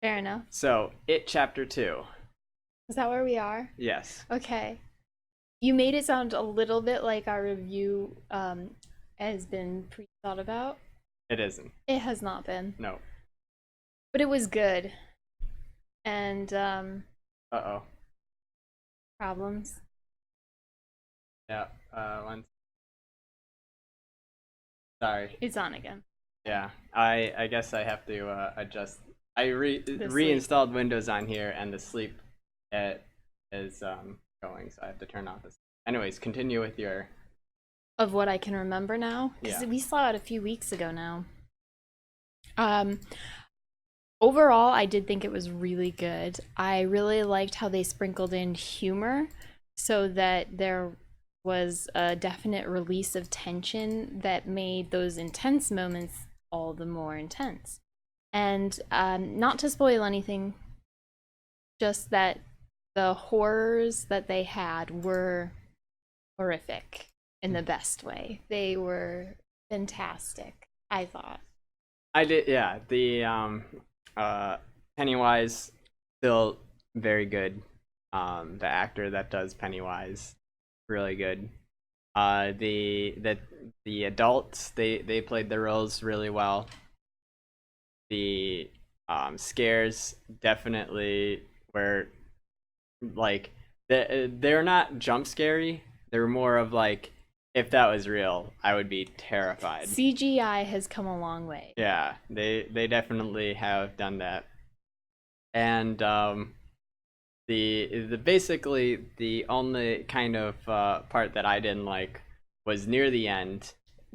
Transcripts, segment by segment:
Fair enough. So, It Chapter 2. Is that where we are? Yes, Okay. You made it sound a little bit like our review has been pre-thought about. it isn't. It has not been, No. but it was good. And Uh-oh. problems. Yeah, sorry. It's on again. Yeah, I guess I have to adjust. I The sleep. reinstalled Windows on here, and the sleep is going, so I have to turn off this. Anyways, continue with your. Of what I can remember now, because Yeah. we saw it a few weeks ago now. Um, Overall, I did think it was really good. I really liked how they sprinkled in humor so that there was a definite release of tension that made those intense moments all the more intense. And not to spoil anything, just that the horrors that they had were horrific in the best way. They were fantastic, I thought. I did, yeah. Pennywise still very good. The actor that does Pennywise, really good. The adults, they played the roles really well. The scares definitely were like they're not jump scary. They're more of like, if that was real, I would be terrified. CGI has come a long way. Yeah, they definitely have done that. And the basically the only kind of part that I didn't like was near the end.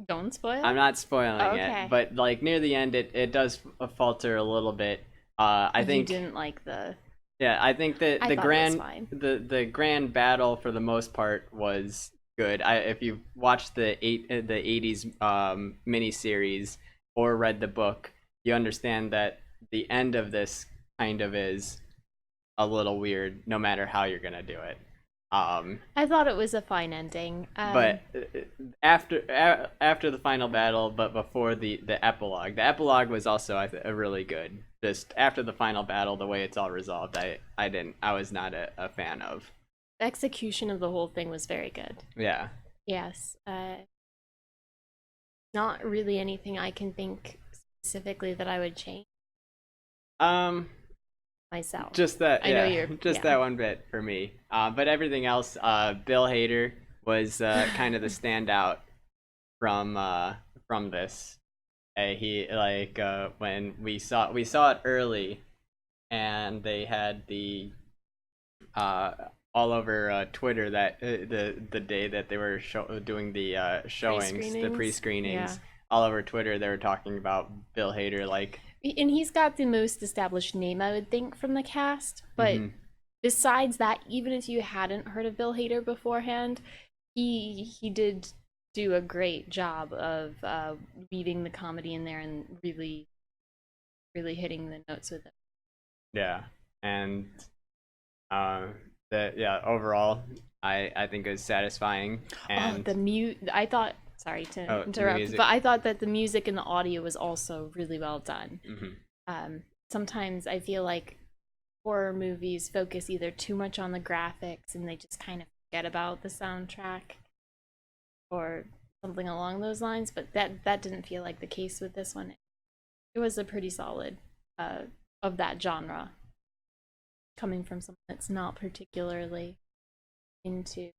Don't spoil. I'm not spoiling Okay. it, but like near the end, it does falter a little bit. I You think didn't like the. yeah, I think that I thought it was fine. the grand battle for the most part was good. If you watched the 80s miniseries or read the book, you understand that the end of this kind of is a little weird, no matter how you're gonna do it. I thought it was a fine ending. But after the final battle, but before the epilogue was also really good. Just after the final battle, the way it's all resolved, I was not a fan of. The execution of the whole thing was very good. Yeah. Yes. Not really anything I can think specifically that I would change Um, myself. just that. I know Yeah, you're. just Yeah. that one bit for me. But everything else, Bill Hader was kind of the standout from this. He like when we saw it early, and they had the uh all over Twitter that the day that they were doing the showings, the Pre-screenings? Yeah. pre-screenings, all over Twitter they were talking about Bill Hader like. And he's got the most established name, I would think, from the cast. But Mhm. besides that, even if you hadn't heard of Bill Hader beforehand, he did do a great job of weaving the comedy in there and really hitting the notes with it. Yeah, and uh, that yeah overall I think it was satisfying. Oh, And I thought. Sorry to oh, the interrupt, music. but I thought that the music and the audio was also really well done. Mhm. Sometimes I feel like horror movies focus either too much on the graphics and they just kind of forget about the soundtrack or something along those lines, but that didn't feel like the case with this one. It was a pretty solid of that genre, coming from someone that's not particularly into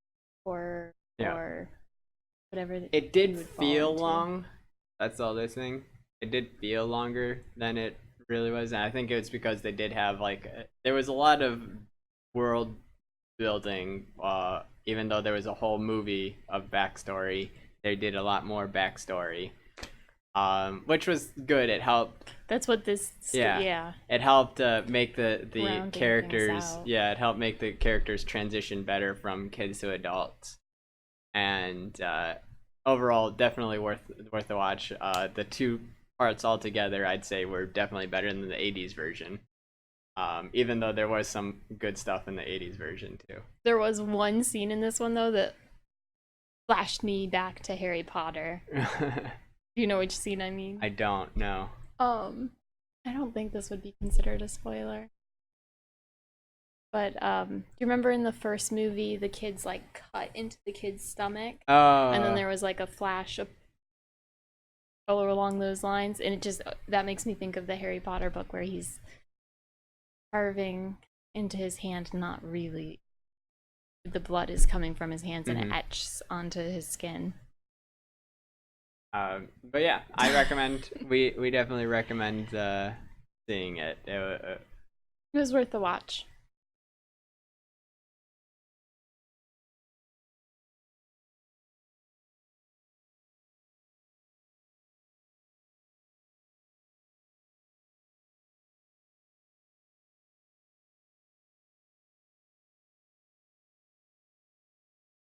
horror Yeah. or whatever It you did would fall feel into. long. That's all this thing. It did feel longer than it really was, and I think it was because they did have like there was a lot of world building. Even though there was a whole movie of backstory, they did a lot more backstory, which was good. It helped. That's what this. Yeah. Yeah. It helped make the Rounding things characters. out. Yeah, it helped make the characters transition better from kids to adults, and overall definitely worth the watch. The two parts altogether I'd say were definitely better than the 80s version, even though there was some good stuff in the 80s version too. There was one scene in this one though that flashed me back to Harry Potter. Do you know which scene I mean? I don't know. Um I don't think this would be considered a spoiler. But do you remember in the first movie the kids like cut into the kid's stomach, and then Oh, there was like a flash of color along those lines, and it just that makes me think of the Harry Potter book where he's carving into his hand, not really the blood is coming from his hands and it hmm. etches onto his skin. But yeah, I recommend. We definitely recommend seeing it. It was worth the watch.